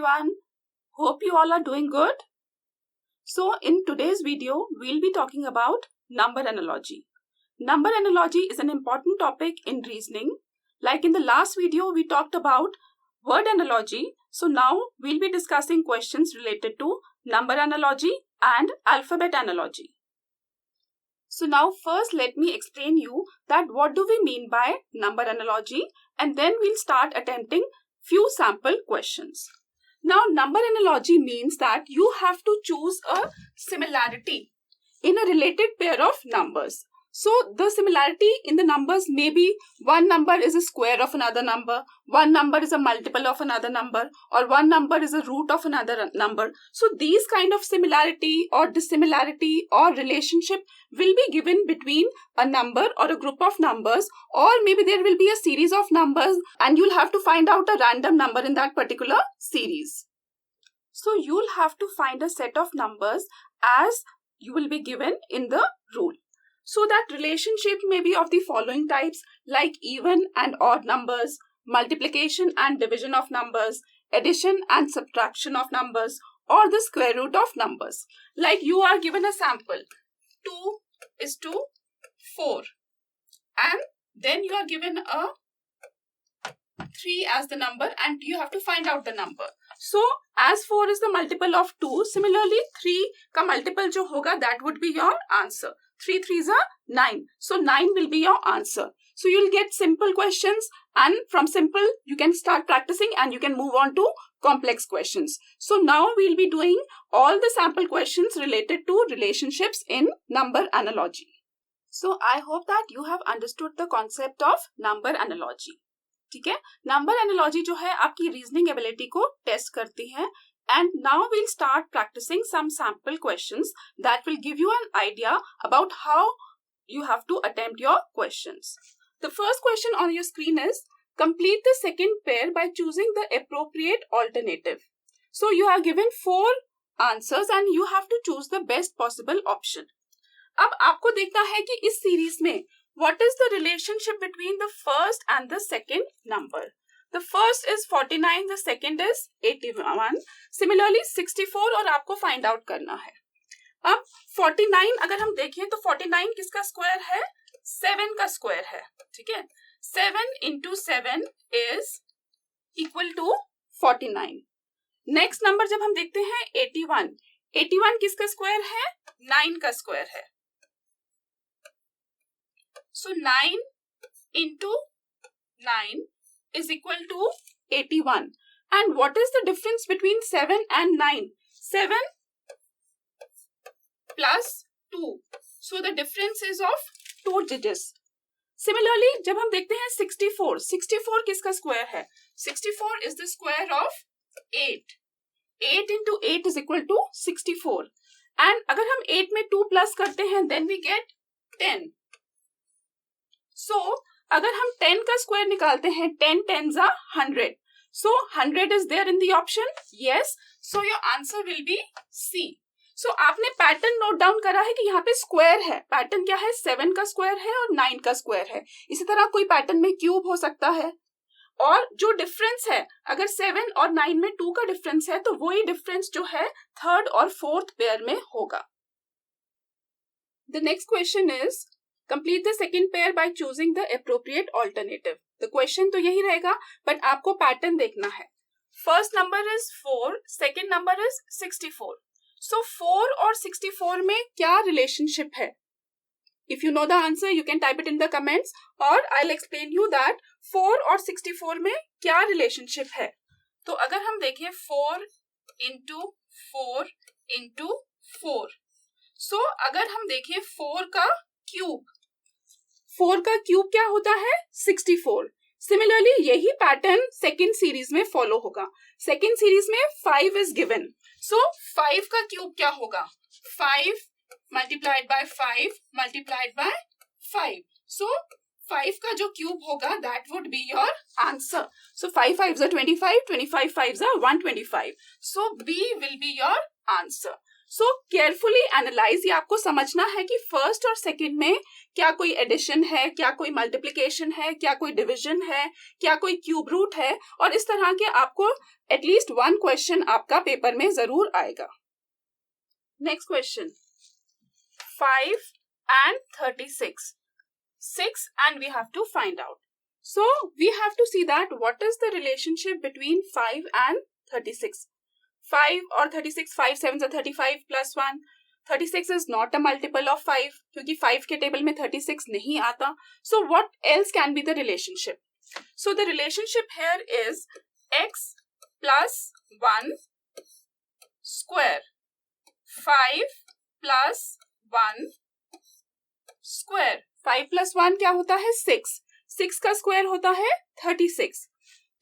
everyone. Hope you all are doing good. So in today's video, we'll be talking about number analogy. Number analogy is an important topic in reasoning. Like in the last video, we talked about word analogy. So now we'll be discussing questions related to number analogy and alphabet analogy. So now first let me explain you that what do we mean by number analogy, and then we'll start attempting few sample questions. Now number analogy means that you have to choose a similarity in a related pair of numbers. So the similarity in the numbers may be one number is a square of another number, one number is a multiple of another number, or one number is a root of another number. So these kind of similarity or dissimilarity or relationship will be given between a number or a group of numbers, or maybe there will be a series of numbers and you'll have to find out a random number in that particular series. So you'll have to find a set of numbers as you will be given in the rule. So that relationship may be of the following types, like even and odd numbers, multiplication and division of numbers, addition and subtraction of numbers, or the square root of numbers. Like you are given a sample, 2 is to 4, and then you are given a 3 as the number and you have to find out the number. So as 4 is the multiple of 2, similarly 3 का multiple जो होगा that would be your answer. 3 3s are 9. So 9 will be your answer. So you'll get simple questions, and from simple you can start practicing and you can move on to complex questions. So now we'll be doing all the sample questions related to relationships in number analogy. So I hope that you have understood the concept of number analogy. ठीक है, number analogy जो है आपकी reasoning ability को test करती है. And now we'll start practicing some sample questions that will give you an idea about how you have to attempt your questions. The first question on your screen is, complete the second pair by choosing the appropriate alternative. So you are given 4 answers and you have to choose the best possible option. अब आपको देखना है कि इस series में what is the relationship between the first and the second number. The first is 49, the second is 81. Similarly 64 और आपको find out करना है. अब 49 अगर हम देखें तो 49 किसका स्क्वायर है? 7 का स्क्वायर है. ठीक है, 7 into 7 is equal to 49. Next number जब हम देखते हैं 81, 81 किसका स्क्वायर है? 9 का स्क्वायर है. So 9 into 9 is equal to 81. And what is the difference between 7 and 9? 7 plus 2. So the difference is of 2 digits. Similarly, जब हम देखते हैं 64, 64 किसका स्क्वायर है? 64 is the square of 8. 8 into 8 is equal to 64. And अगर हम 8 में 2 plus करते हैं, then we get 10. So अगर हम 10 का स्क्वायर निकालते हैं, 10 10s are 100. So 100 is there in the option? Yes. So your answer will be C. So आपने पैटर्न नोट डाउन करा है कि यहाँ पे स्क्वायर है. पैटर्न क्या है? 7 का स्क्वायर है और 9 का स्क्वायर है. इसी तरह कोई पैटर्न में क्यूब हो सकता है. और जो डिफरेंस है, अगर 7 और 9 में 2 का डिफरेंस है तो वही डिफरेंस जो है थर्ड और फोर्थ पेयर में होगा. The next question is, complete the second pair by choosing the appropriate alternative. The question तो यही रहेगा, but आपको पैटर्न देखना है. First number is 4, second number is 64. So 4 और 64 में क्या relationship है? If you know the answer, you can type it in the comments, or I'll explain you that 4 और 64 में क्या relationship है. तो अगर हम देखें 4 into 4 into 4. So अगर हम देखें 4 का क्यूब, 4 का क्यूब क्या होता है? 64. सिमिलरली यही पैटर्न सेकेंड सीरीज में फॉलो होगा. सेकेंड सीरीज में 5 इज गिवन. सो 5 का क्यूब क्या होगा? 5 multiplied by 5 multiplied by 5. So 5 का जो क्यूब होगा that would be your answer. So 5 5s are 25, 25 5s are 125. So B will be your answer. So carefully analyse, ये आपको समझना है कि फर्स्ट और सेकंड में क्या कोई एडिशन है, क्या कोई मल्टीप्लिकेशन है, क्या कोई डिवीजन है, क्या कोई क्यूब रूट है, और इस तरह के आपको एटलीस्ट वन क्वेश्चन आपका पेपर में जरूर आएगा. Next question, 5 and 36. 6 and we have to find out. So we have to see that what is the relationship between 5 and 36. 5 or 36, 5 7s are 35 plus 1. 36 is not a multiple of 5 क्योंकि 5 के table में 36 नहीं आता. So what else can be the relationship? So the relationship here is x plus 1 square. 5 plus 1 square. 5 plus 1 क्या होता है? 6. 6 का square होता है 36.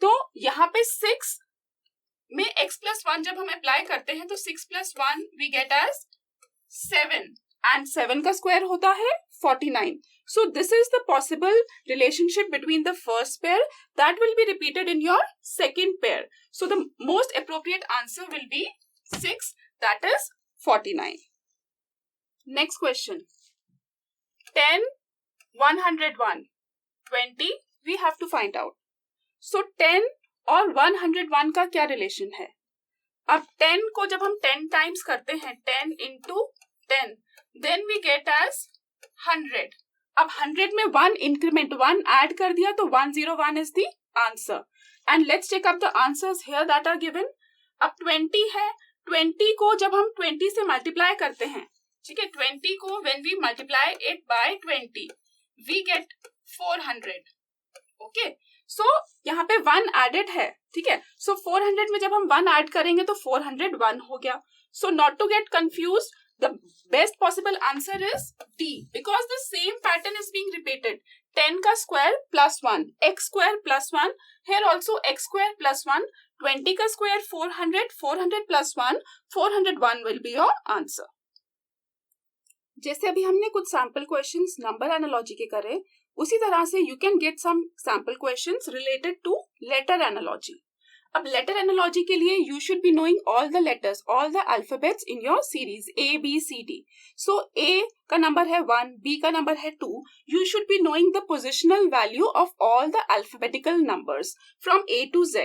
तो यहाँ पे 6 में x plus 1 जब हम अप्लाई करते हैं तो 6 plus 1 we get as 7 and 7 का स्क्वायर होता है 49. So this is the possible relationship between the first pair that will be repeated in your second pair. So the most appropriate answer will be 6, that is 49. Next question. 10, 101, 20, we have to find out. So 10 और 101 का क्या relation है? अब 10 को जब हम 10 times करते हैं, 10 into 10, then we get as 100. अब 100 में 1 इंक्रीमेंट 1 ऐड कर दिया तो 101 is the answer. And let's check up the answers here that are given. अब 20 है, 20 को जब हम 20 से मल्टीप्लाई करते हैं, ठीक है, 20 को when we multiply it by 20, we get 400. Okay, सो यहाँ पे 1 एडेड है, ठीक है. सो 400 में जब हम 1 ऐड करेंगे तो 401 हो गया. So not to get confuse, the best possible answer is D because the same pattern is being repeated. 10 का square plus 1, x square plus 1, here also x square plus 1, 20 का square 400, 400 plus 1, 401 will be your answer. जैसे अभी हमने कुछ sample questions number analogy के करे, उसी तरह से you can get some sample questions related to letter analogy. अब लेटर एनालॉजी के लिए you should be knowing all the letters, all the alphabets in your series A, B, C, D. So A का नंबर है 1, B का नंबर है 2. You should be knowing the positional value of all the alphabetical numbers from A to Z.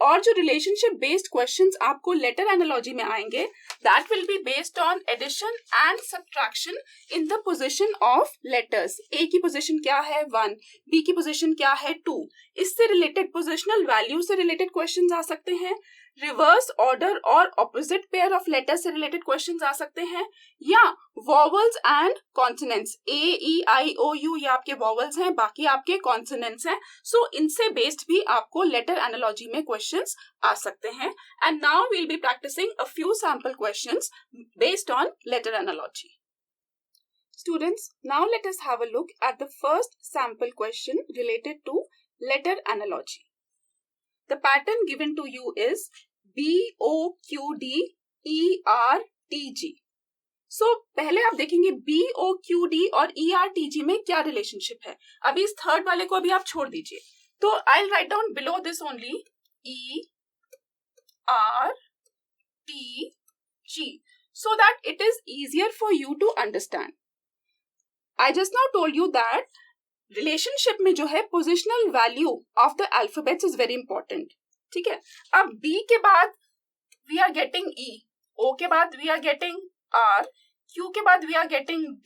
और जो relationship based questions आपको letter analogy में आएंगे, that will be based on addition and subtraction in the position of letters. A की position क्या है 1, B की position क्या है 2. इससे रिलेटेड पोजीशनल वैल्यू से रिलेटेड क्वेश्चंस आ सकते हैं, रिवर्स ऑर्डर और ऑपोजिट पेयर ऑफ लेटर से रिलेटेड क्वेश्चंस आ सकते हैं, या vowels and consonants, A E I O U ये आपके वॉवल्स हैं, बाकी आपके कॉन्सोनेंट्स हैं. सो इनसे बेस्ड भी आपको लेटर एनालॉजी में क्वेश्चंस आ सकते हैं. And now we will be practicing a few sample questions based on letter analogy. Students, now let us have a look at the first sample question related to letter analogy. The pattern given to you is BOQDERTG. So पहले आप देखेंगे BOQD और ERTG में क्या relationship है. अभी इस third वाले को अभी आप छोड़ दीजिए. तो I'll write down below this only ERTG so that it is easier for you to understand. I just now told you that relationship में जो है positional value of the alphabets is very important. ठीक है, अब B के बाद we are getting E, O के बाद we are getting R, Q के बाद we are getting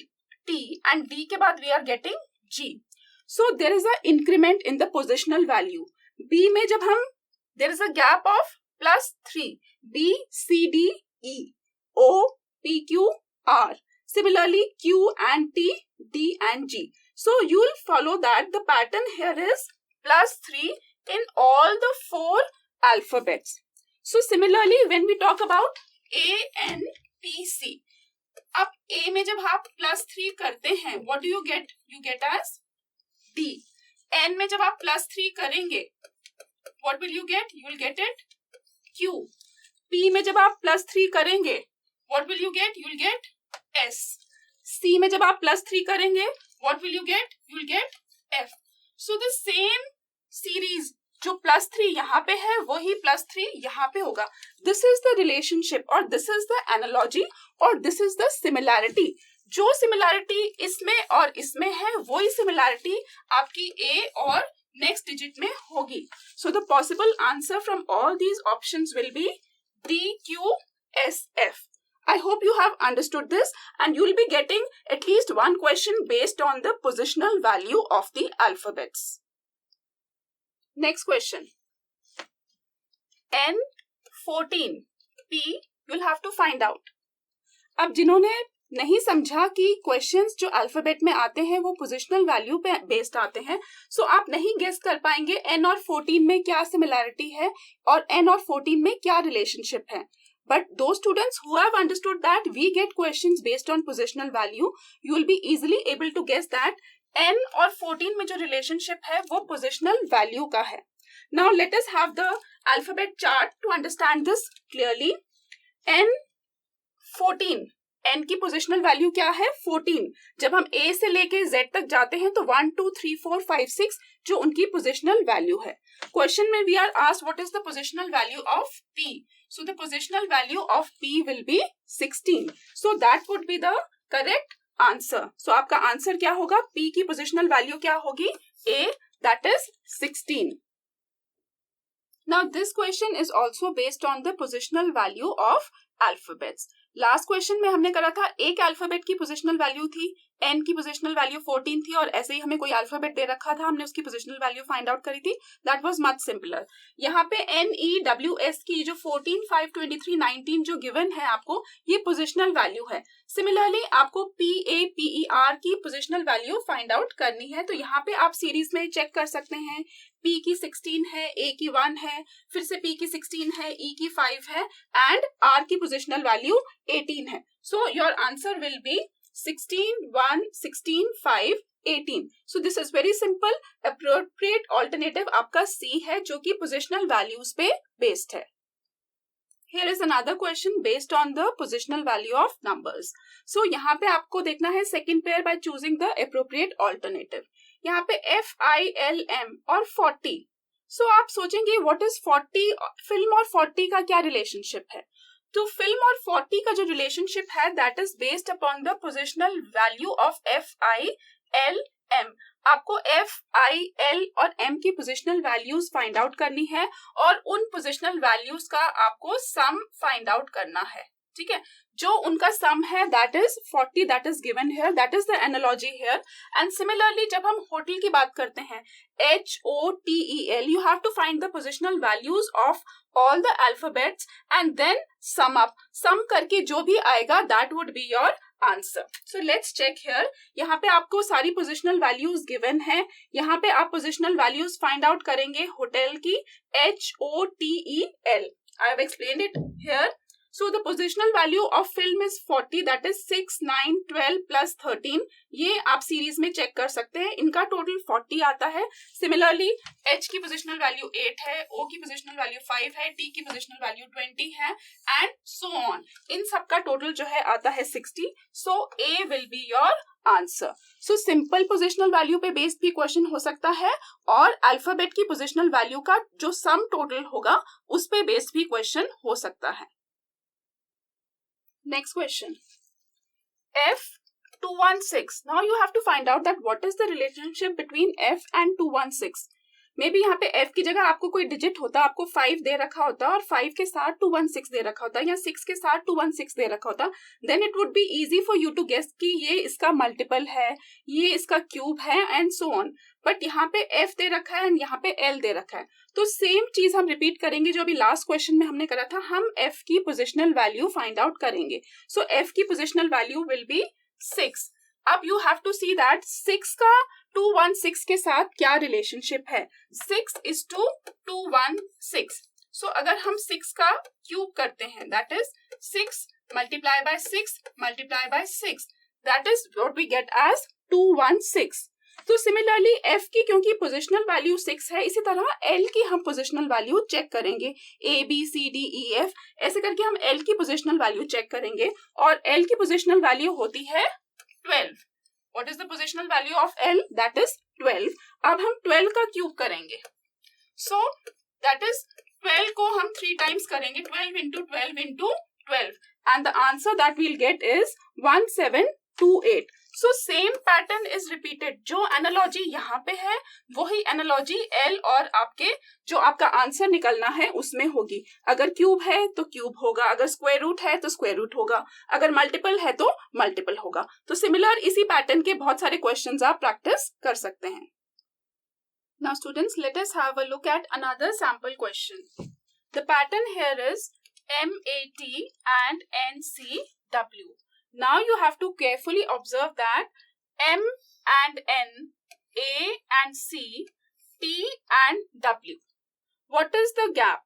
T and D के बाद we are getting G. So there is a increment in the positional value. B में जब हम there is a gap of +3, B C D E, O P Q R. Similarly, Q and T, D and G. So you will follow that the pattern here is +3 in all the 4 alphabets. So similarly, when we talk about A, N, T, C, अब A में जब आप +3 करते हैं, what do you get? You get as D. N में जब आप +3 करेंगे, what will you get? You will get it Q. P में जब आप +3 करेंगे, what will you get? You will get S. C में जब आप +3 करेंगे, what will you get? You will get F. So the same series जो +3 यहाँ पे है वही +3 यहाँ पे होगा. दिस इज द रिलेशनशिप और दिस इज द एनालॉजी और दिस इज द सिमिलैरिटी. जो सिमिलैरिटी इसमें और इसमें है वही सिमिलैरिटी आपकी ए और नेक्स्ट डिजिट में होगी. So the possible answer from all these options will be DQSF. I hope you have understood this and you will be getting at least one question based on the positional value of the alphabets. Next question. N14 P you'll have to find out. अब जिन्होंने नहीं समझा कि questions जो alphabet में आते हैं वो पोजिशनल वैल्यू पे बेस्ड आते हैं, सो आप नहीं गेस कर पाएंगे N और 14 में क्या सिमिलैरिटी है और N और 14 में क्या रिलेशनशिप है. But those students who have understood that we get questions based on positional value, you will be easily able to guess that N और 14 में जो relationship है वो positional value का है. Now let us have the alphabet chart to understand this clearly. N14, N की positional value क्या है 14. जब हम A से लेके Z तक जाते हैं तो 1 2 3 4 5 6 जो उनकी पोजिशनल वैल्यू है. क्वेश्चन में we are asked what is the positional value of P. So the positional value of P will be 16. So that would be the correct answer. So आपका आंसर क्या होगा? P की positional value क्या होगी? A, that is 16. Now this question is also based on the positional value of alphabets. Last question में हमने करा था एक अल्फाबेट की पोजिशनल वैल्यू थी, N की पोजिशनल वैल्यू 14 थी और ऐसे ही हमें कोई अल्फाबेट दे रखा था, हमने उसकी पोजिशनल वैल्यू फाइंड आउट करी थी. That was much simpler. यहाँ पे NEWS की जो 14 5 23 19 जो गिवन है आपको, ये पोजिशनल वैल्यू है. सिमिलरली आपको PAPER की पोजिशनल वैल्यू फाइंड आउट करनी है. तो यहाँ पे आप सीरीज में चेक कर सकते हैं. P की 16 है, A की 1 है, फिर से P की 16 है, E की 5 है एंड R की पोजिशनल वैल्यू 18 है. So your answer will be 16 1 16 5 18. So this is very simple. Appropriate alternative आपका C है जो कि पोजिशनल वैल्यूज पे बेस्ड है. Here is another question based on the positional value of numbers. So यहाँ पे आपको देखना है second pair by choosing the appropriate alternative. यहाँ पे FILM और 40. So आप सोचेंगे what is 40, फिल्म और 40 का क्या रिलेशनशिप है? तो फिल्म और 40 का जो रिलेशनशिप है that is based upon the positional value of FILM. आपको FIL और M की पोजिशनल वैल्यूज फाइंड आउट करनी है और उन पोजिशनल वैल्यूज का आपको सम फाइंड आउट करना है. ठीक है, जो उनका सम है that is 40, that is given here, that is the analogy here. And similarly जब हम होटल की बात करते हैं HOTEL, you have to find the positional values of all the alphabets and then sum up. Sum करके जो भी आएगा that would be your answer. So let's check here. यहाँ पे आपको सारी पोजिशनल वैल्यूज गिवन है. यहाँ पे आप पोजिशनल वैल्यूज फाइंड आउट करेंगे होटल की HOTEL. I have explained it here. So the positional value of film is 40, that is 6, 9, 12 plus 13. ये आप सीरीज में चेक कर सकते हैं. इनका टोटल 40 आता है. सिमिलरली H की पोजिशनल वैल्यू 8 है, O की पोजिशनल वैल्यू 5 है, T की पोजिशनल वैल्यू 20 है एंड सो ऑन. इन सबका टोटल जो है आता है 60. सो A will be your answer. So simple positional value पे बेस्ड भी क्वेश्चन हो सकता है और अल्फाबेट की पोजिशनल वैल्यू का जो सम टोटल होगा उस पे बेस्ड भी क्वेश्चन हो सकता है. Next question. F216. Now you have to find out that what is the relationship between F and 216. May be यहाँ पे F की जगह आपको कोई डिजिट होता, आपको 5 दे रखा होता और 5 के साथ 216 दे रखा होता या 6 के साथ 216 दे रखा होता. Then it would be easy for you to guess कि ये इसका मल्टीपल है, ये इसका क्यूब है एंड सो ऑन. बट यहाँ पे F दे रखा है एंड यहाँ पे L दे रखा है. तो सेम चीज हम रिपीट करेंगे जो अभी लास्ट क्वेश्चन में हमने करा था. हम F की पोजिशनल वैल्यू फाइंड आउट करेंगे. सो F की पोजिशनल वैल्यू विल बी 6. अब you have to see that 6 का 216 के साथ क्या रिलेशनशिप है. 6 is to 216. सो अगर हम 6 का क्यूब करते हैं that is 6 multiply by 6 multiply by 6, that is what we get as 216. तो सिमिलरली F की क्योंकि पोजिशनल वैल्यू 6 है, इसी तरह L की हम पोजिशनल वैल्यू चेक करेंगे. ABCDEF ऐसे करके हम L की पोजिशनल वैल्यू चेक करेंगे और L की पोजिशनल वैल्यू होती है 12. What is the positional value of L? That is 12. अब हम 12 का क्यूब करेंगे. सो दैट इज 12 को हम 3 टाइम्स करेंगे, 12 into 12 into 12, and the answer that we'll get is 1728. So same pattern is repeated. जो एनालॉजी यहाँ पे है वही एनालॉजी L और आपके जो आपका आंसर निकलना है उसमें होगी. अगर क्यूब है तो क्यूब होगा, अगर स्क्वायर रूट है तो स्क्वायर रूट होगा, अगर मल्टीपल है तो मल्टीपल होगा. तो सिमिलर इसी पैटर्न के बहुत सारे क्वेश्चंस आप प्रैक्टिस कर सकते हैं. Now students, let us have a look at another sample question. The pattern here is MAT and NCW. Now you have to carefully observe that M and N, A and C, T and W. What is the gap?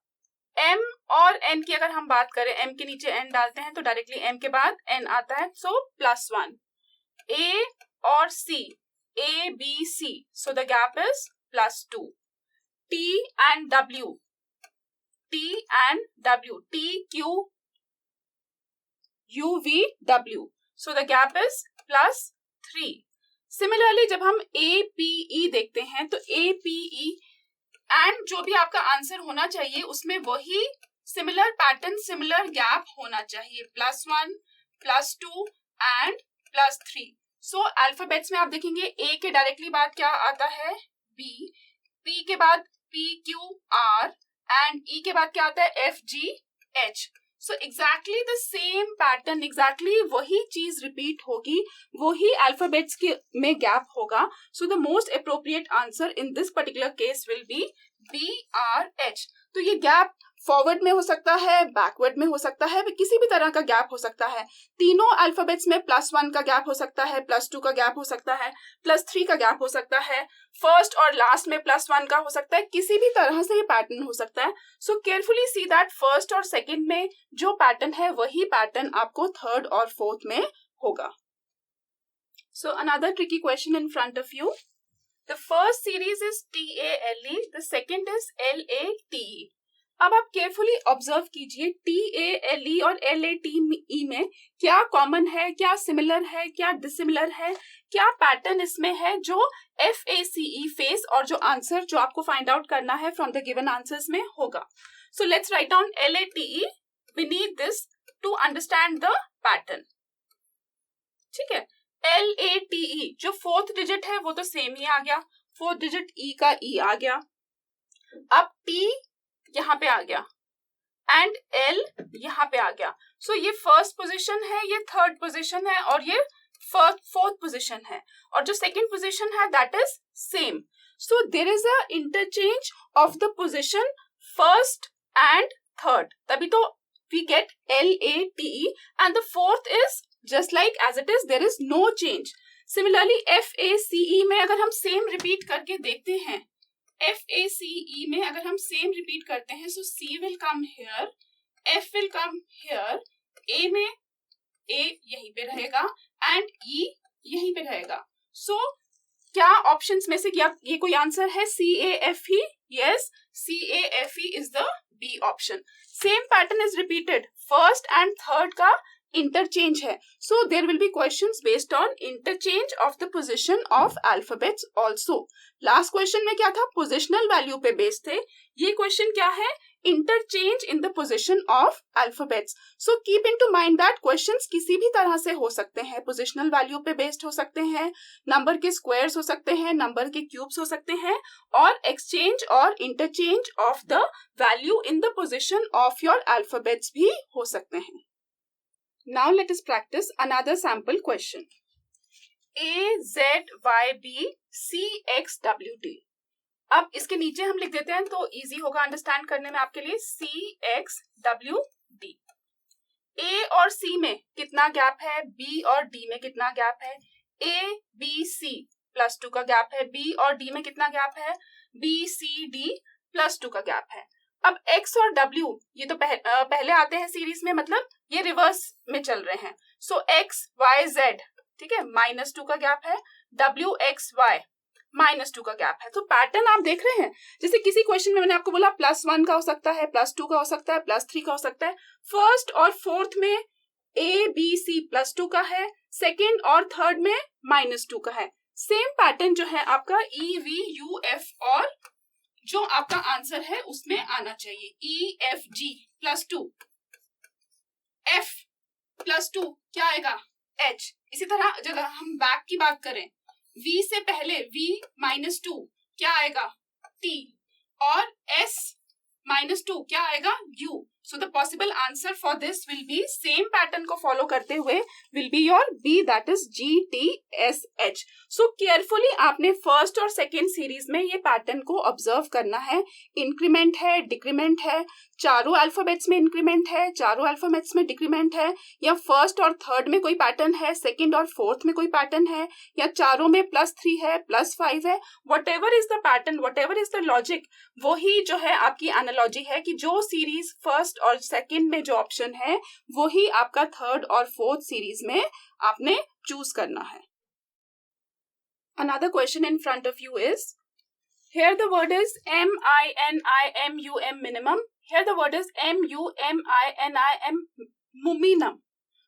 M और N की अगर हम बात करें, M के नीचे N डालते हैं तो डायरेक्टली M के बाद N आता है, so +1. A और C, A, B, C, so the gap is +2. T and W, T and W, T, Q, U, V, W, so the gap is +3. Similarly जब हम A, P, E देखते हैं तो A, P, E एंड जो भी आपका answer होना चाहिए उसमें वही सिमिलर पैटर्न, सिमिलर गैप होना चाहिए, +1, +2 एंड +3. सो अल्फाबेट्स में आप देखेंगे A के डायरेक्टली बाद क्या आता है, B, P के बाद P, Q, R and E के बाद क्या आता है, F, G, H. So exactly the same pattern, exactly वही चीज रिपीट होगी, वही अल्फाबेट्स के में गैप होगा. So the most appropriate answer in this particular case will be BRH. तो ये गैप फॉरवर्ड में हो सकता है, बैकवर्ड में हो सकता है, किसी भी तरह का गैप हो सकता है. तीनों अल्फाबेट्स में +1 का गैप हो सकता है, +2 का गैप हो सकता है, +3 का गैप हो सकता है, फर्स्ट और लास्ट में +1 का हो सकता है, किसी भी तरह से ये पैटर्न हो सकता है. सो केयरफुली सी दैट फर्स्ट और सेकंड में जो पैटर्न है वही पैटर्न आपको थर्ड और फोर्थ में होगा. So another tricky question in front of you. The first series is TALE, the second is LATE. अब आप केयरफुली ऑब्जर्व कीजिए TALE और LATE में क्या कॉमन है, क्या सिमिलर है, क्या डिसिमिलर है, क्या पैटर्न इसमें है जो FACE फेस और जो आंसर जो आपको फाइंड आउट करना है फ्रॉम द गिवन आंसर्स में होगा. So let's write down LATE. We need this to understand the pattern. ठीक है, LATE जो फोर्थ डिजिट है वो तो सेम ही आ गया, फोर्थ डिजिट E का E आ गया. अब T यहाँ पे आ गया एंड L यहाँ पे आ गया. सो ये फर्स्ट पोजीशन है, ये थर्ड पोजीशन है और ये फोर्थ पोजीशन है, और जो सेकंड पोजीशन है that is same. So there is a interchange of the position first and third, तभी तो we get LATE, and the fourth is just like as it is, there is no change. Similarly FACE में अगर हम same repeat करके देखते हैं, FACE में अगर हम सेम रिपीट करते हैं, so C will come here, F will come here, A में A यहीं पे रहेगा एंड E यहीं पे रहेगा. so क्या ऑप्शंस में से ये कोई आंसर है CAFE? yes, CAFE is the B option. Same pattern is repeated, first and third का इंटरचेंज है. So there will be questions based on interchange of the position of alphabets also. Last question में क्या था, positional value पे based थे. ये question क्या है, interchange in the position of alphabets. So keep in to mind that questions किसी भी तरह से हो सकते हैं, पोजिशनल वैल्यू पे बेस्ड हो सकते हैं, नंबर के स्क्वायर्स हो सकते हैं, नंबर के क्यूब्स हो सकते हैं, और एक्सचेंज और interchange of the value in the position of your alphabets भी हो सकते हैं. Now let us practice another sample question. AZYB CXWD. अब इसके नीचे हम लिख देते हैं तो इजी होगा अंडरस्टैंड करने में आपके लिए. CXWD. A और C में कितना गैप है, B और D में कितना गैप है, ABC +2 का गैप है, B और D में कितना गैप है, BCD +2 का गैप है. अब X और W ये तो पहले आते हैं सीरीज में, मतलब ये रिवर्स में चल रहे हैं. सो XYZ, ठीक है, -2 का गैप है, WXY -2 का गैप है. तो पैटर्न आप देख रहे हैं, जैसे किसी क्वेश्चन में मैंने आपको बोला +1 का हो सकता है, +2 का हो सकता है, +3 का हो सकता है. फर्स्ट और फोर्थ में ABC +2 का है, सेकेंड और थर्ड में -2 का है. सेम पैटर्न जो है आपका EVUF और जो आपका आंसर है उसमें आना चाहिए। EFG +2, F +2 क्या आएगा? H। इसी तरह अगर हम बैक की बात करें, V से पहले V -2 क्या आएगा? T, और S -2 क्या आएगा? U। So the possible answer for this will be same pattern को follow करते हुए will be your B, that is GTSH। So carefully आपने फर्स्ट और सेकेंड सीरीज में ये पैटर्न को ऑब्जर्व करना है। इंक्रीमेंट है, डिक्रीमेंट है, चारों अल्फाबेट्स में इंक्रीमेंट है, चारों अल्फाबेट्स में डिक्रीमेंट है, या फर्स्ट और थर्ड में कोई पैटर्न है, सेकेंड और फोर्थ में कोई पैटर्न है, या चारों में +3 है, +5 है। whatever is the pattern, whatever is the logic, वही जो है आपकी एनालॉजी है कि जो सीरीज फर्स्ट और सेकंड में जो ऑप्शन है वही आपका थर्ड और फोर्थ सीरीज में आपने चूज करना है। Another question in front of you is, here the word is MINIMUM minimum, here the word is MUMINIM minimum।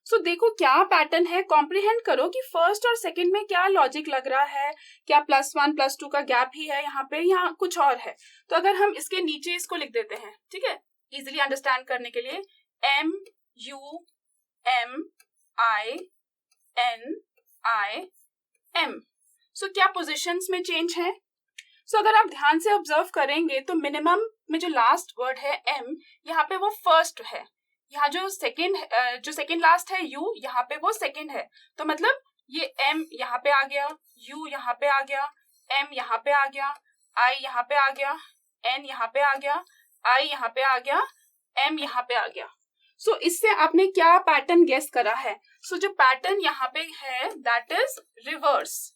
सो देखो क्या पैटर्न है, कॉम्प्रिहेंड करो कि फर्स्ट और सेकंड में क्या लॉजिक लग रहा है, क्या +1 +2 का गैप ही है यहाँ पे, यहाँ कुछ और है। तो अगर हम इसके नीचे इसको लिख देते हैं, ठीक है, इजिली अंडरस्टैंड करने के लिए, MUMINIM। सो क्या पोजिशंस में चेंज है? सो अगर आप ध्यान से ऑब्जर्व करेंगे तो मिनिमम में जो लास्ट वर्ड है M, यहाँ पे वो फर्स्ट है, यहाँ जो सेकेंड लास्ट है U, यहाँ पे वो सेकेंड है। तो मतलब ये M यहाँ पे आ गया, U यहाँ पे आ गया, M यहाँ पे आ गया, I यहाँ पे आ गया, N यहाँ पे आ गया, I यहाँ पे आ गया, M यहाँ पे आ गया। सो इससे आपने क्या पैटर्न गेस करा है? सो जो पैटर्न यहाँ पे है दैट इज रिवर्स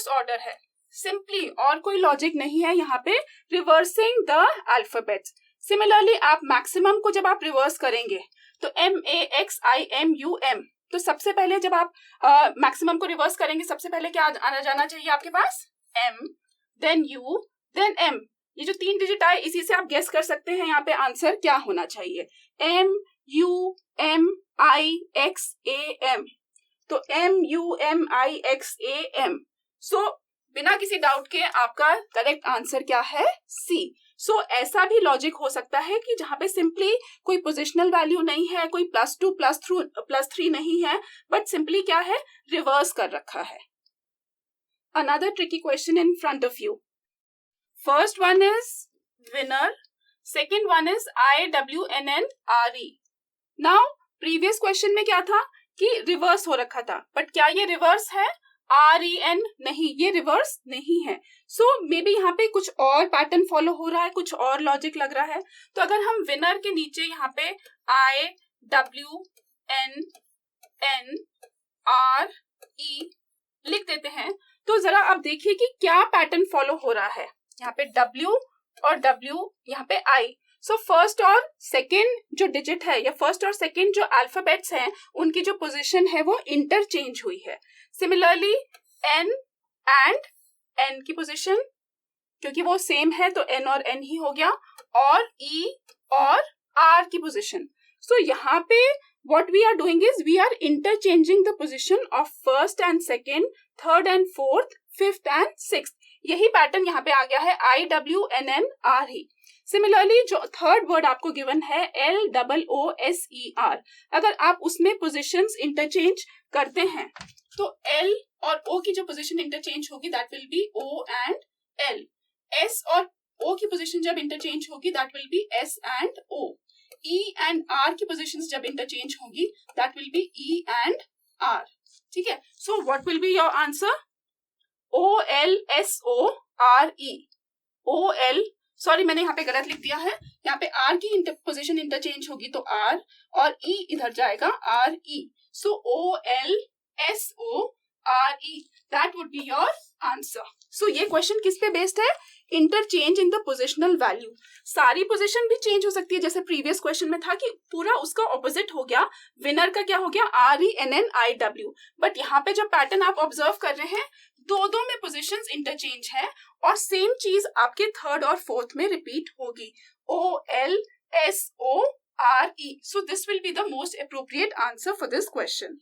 ऑर्डर है, सिंपली, और कोई लॉजिक नहीं है यहाँ पे, रिवर्सिंग द अल्फाबेट्स। सिमिलरली आप मैक्सिमम को जब आप रिवर्स करेंगे तो MAXIMUM, तो सबसे पहले जब आप मैक्सिमम को रिवर्स करेंगे सबसे पहले क्या आना जाना चाहिए आपके पास? M, then U, then M। ये जो 3 डिजिट आए इसी से आप गेस कर सकते हैं यहाँ पे आंसर क्या होना चाहिए। MUMIXAM, तो MUMIXAM। सो बिना किसी डाउट के आपका करेक्ट आंसर क्या है? C। सो ऐसा भी लॉजिक हो सकता है कि जहां पे सिंपली कोई पोजिशनल वैल्यू नहीं है, कोई +2 +3 नहीं है, बट सिंपली क्या है, रिवर्स कर रखा है। Another tricky question in front of you. First one is winner, second one is IWNNRE। Now previous question में क्या था कि रिवर्स हो रखा था, बट क्या ये रिवर्स है? REN नहीं, ये रिवर्स नहीं है। सो मे बी यहाँ पे कुछ और पैटर्न फॉलो हो रहा है, कुछ और लॉजिक लग रहा है। तो अगर हम विनर के नीचे यहाँ पे IWNNRE लिख देते हैं तो जरा आप देखिए कि क्या पैटर्न फॉलो हो रहा है। यहाँ पे W और W, यहाँ पे I। सो फर्स्ट और सेकेंड जो डिजिट है या फर्स्ट और सेकेंड जो अल्फाबेट्स हैं उनकी जो पोजीशन है वो इंटरचेंज हुई है। सिमिलरली N एंड N की पोजीशन, क्योंकि वो सेम है तो N और N ही हो गया, और E और R की पोजीशन। सो यहाँ पे what we are doing is we are interchanging the position of first and second, third and fourth, fifth and sixth। यही पैटर्न यहाँ पे आ गया है IWNNRE। सिमिलरली जो थर्ड वर्ड आपको गिवन है LOOSER, अगर आप उसमें पोजीशंस इंटरचेंज करते हैं तो L और O की जो पोजीशन इंटरचेंज होगी that will B O and L। S और O की पोजीशन जब इंटरचेंज होगी that will B S and O। E and R की पोजीशंस जब इंटरचेंज होगी that will B E and R। ठीक है, so what will be your answer? OLSORE। OL, sorry मैंने यहाँ पे गलत लिख दिया है, यहाँ पे R की पोजीशन इंटरचेंज होगी तो R, और E इधर जाएगा RE। So OLSORE, that would be your answer. So ये क्वेश्चन किस पे बेस्ड है? Interchange in the positional value. सारी पोजीशन भी चेंज हो सकती है, जैसे प्रीवियस क्वेश्चन में था कि पूरा उसका ऑपोजिट हो गया, विनर का क्या हो गया? RENNIW। बट यहाँ पे जो पैटर्न आप ऑब्जर्व कर रहे हैं दो में पोजीशंस इंटरचेंज है और सेम चीज आपके थर्ड और फोर्थ में रिपीट होगी, OLSORE। So this will be the most appropriate answer for this question.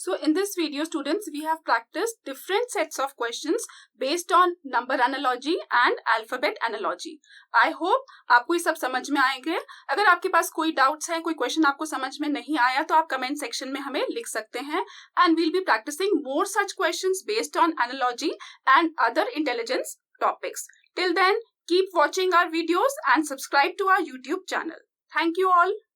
So in this video, students, we have practiced different sets of questions based on number analogy and alphabet analogy. I hope आपको ये सब समझ में आएंगे. अगर आपके पास कोई doubts है, कोई क्वेश्चन आपको समझ में नहीं आया, तो आप कमेंट सेक्शन में हमें लिख सकते हैं. And we'll be practicing more such questions based on analogy and other intelligence topics. Till then, keep watching our videos and subscribe to our YouTube channel. Thank you all.